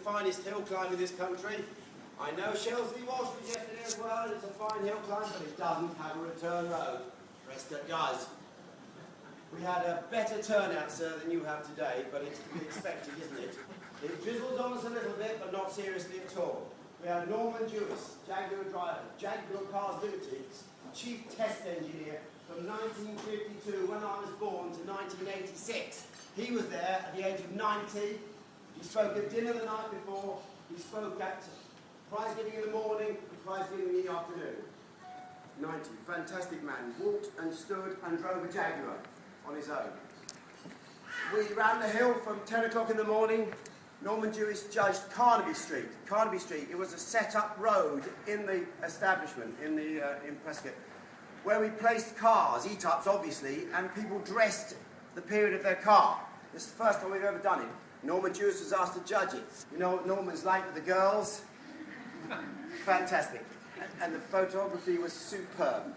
finest hill climb in this country. I know Shelsley Walsh was yesterday as well, and it's a fine hill climb, but it doesn't have a return road. Prescott does. We had a better turnout, sir, than you have today, but it's to be expected, isn't it? It drizzles on us a little bit, but not seriously at all. We had Norman Jewis, Jaguar driver, Jaguar Cars Limited, chief test engineer from 1952, when I was born, to 1986. He was there at the age of 90. He spoke at dinner the night before. He spoke at prize giving in the morning and prize giving in the afternoon. 90. Fantastic man. Walked and stood and drove a Jaguar on his own. We ran the hill from 10 o'clock in the morning. Norman Jewis judged Carnaby Street. Carnaby Street, it was a set-up road in the establishment, in Prescott, where we placed cars, Etypes obviously, and people dressed the period of their car. This is the first time we've ever done it. Norman Jewis was asked to judge it. You know what Norman's like with the girls? Fantastic. And the photography was superb.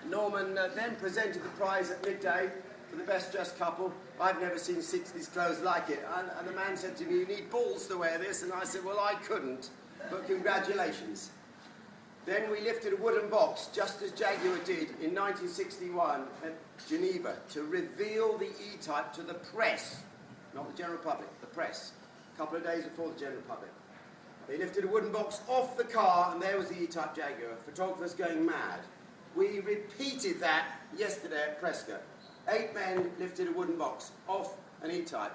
Norman then presented the prize at midday for the best dressed couple. I've never seen 60s clothes like it. And the man said to me, "You need balls to wear this." And I said, "Well, I couldn't, but congratulations." Then we lifted a wooden box, just as Jaguar did in 1961 at Geneva, to reveal the E-Type to the press. Not the general public, the press. A couple of days before the general public. They lifted a wooden box off the car, and there was the E-Type Jaguar. Photographers going mad. We repeated that yesterday at Prescott. 8 men lifted a wooden box off an E-Type.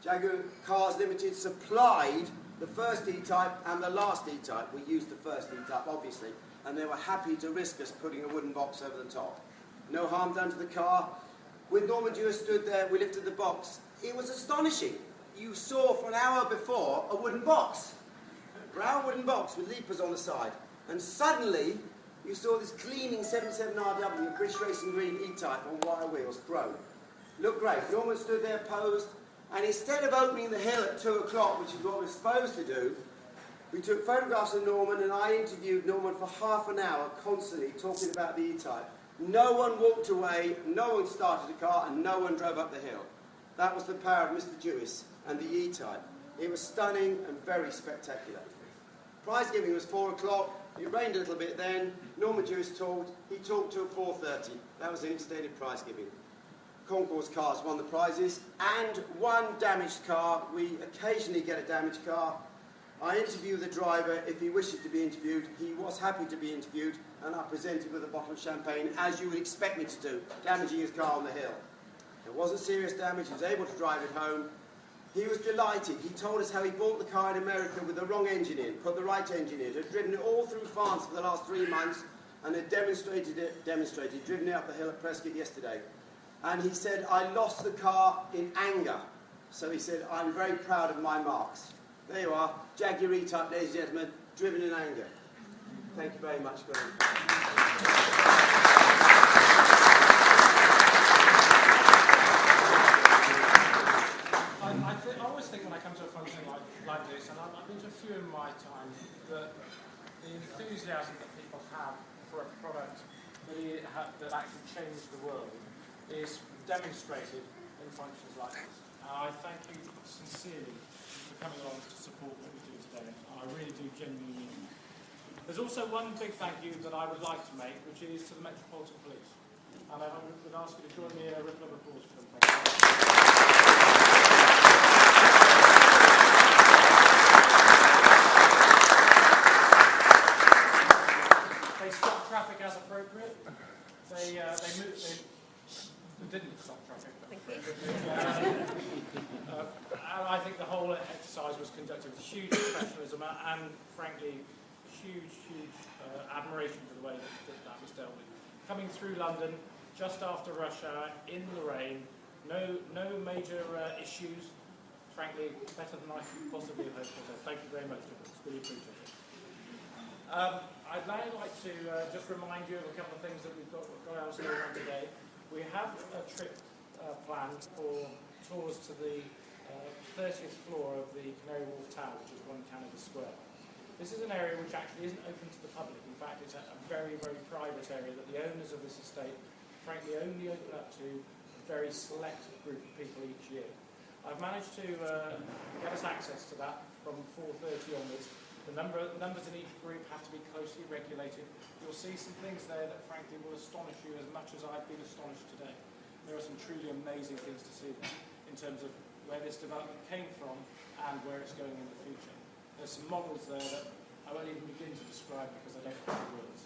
Jaguar Cars Limited supplied the first E-Type and the last E-Type. We used the first E-Type, obviously, and they were happy to risk us putting a wooden box over the top. No harm done to the car. With Norman Jewis stood there, we lifted the box. It was astonishing. You saw for an hour before a wooden box. A brown wooden box with leapers on the side. And suddenly, you saw this gleaming 77RW British Racing Green E-Type on wire wheels, chrome. Looked great. Norman stood there, posed, and instead of opening the hill at 2 o'clock, which is what we're supposed to do, we took photographs of Norman, and I interviewed Norman for half an hour, constantly talking about the E-Type. No one walked away, no one started the car, and no one drove up the hill. That was the power of Mr. Jewis and the E-Type. It was stunning and very spectacular. Prize giving was 4 o'clock. It rained a little bit then. Norman Jewis talked. He talked till 4:30. That was an extended prize giving. Concourse cars won the prizes, and one damaged car. We occasionally get a damaged car. I interviewed the driver if he wishes to be interviewed. He was happy to be interviewed, and I presented with a bottle of champagne, as you would expect me to do, damaging his car on the hill. It wasn't serious damage. He was able to drive it home. He was delighted. He told us how he bought the car in America with the wrong engine in, put the right engine in, had driven it all through France for the last 3 months, and had demonstrated, driven it up the hill at Prescott yesterday. And he said, "I lost the car in anger." So he said, "I'm very proud of my marks." There you are, Jaguar E-Type, ladies and gentlemen, driven in anger. Thank you very much, Graham. I always think when I come to a function like this, and I've been to a few in my time, that the enthusiasm that people have for a product that actually changed the world is demonstrated in functions like this. I thank you sincerely for coming along to support what we do today. I really do genuinely mean it. There's also one big thank you that I would like to make, which is to the Metropolitan Police. And I would ask you to join me in a ripple of applause for them. They stopped traffic as appropriate. They didn't stop traffic. And I think the whole exercise was conducted with huge professionalism and, frankly, huge admiration for the way that was dealt with. Coming through London just after rush hour in the rain, no major issues. Frankly, better than I could possibly have hoped for. So thank you very much. It's really appreciated. I'd now like to just remind you of a couple of things that we've got else going on today. We have a trip planned for tours to the 30th floor of the Canary Wharf Tower, which is 1 Canada Square. This is an area which actually isn't open to the public. In fact, it's a very, very private area that the owners of this estate, frankly, only open up to a very select group of people each year. I've managed to get us access to that from 4:30 onwards. The numbers in each group have to be closely regulated. You'll see some things there that frankly will astonish you as much as I've been astonished today. There are some truly amazing things to see there in terms of where this development came from and where it's going in the future. There's some models there that I won't even begin to describe because I don't have the words.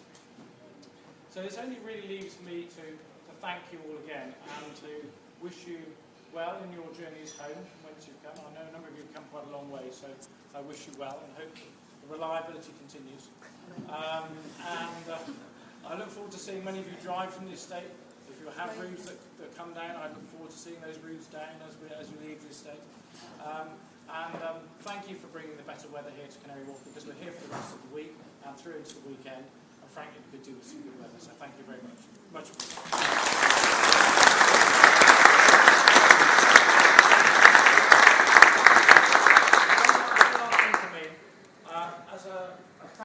So this only really leaves me to thank you all again and to wish you well in your journeys home from whence you've come. I know a number of you have come quite a long way, so I wish you well and hope the reliability continues. I look forward to seeing many of you drive from the estate. If you have roofs that come down, I look forward to seeing those roofs down as we leave the estate. Thank you for bringing the better weather here to Canary Wharf, because we're here for the rest of the week and through into the weekend. And frankly, we could do with some good weather, so thank you very much. Much appreciated.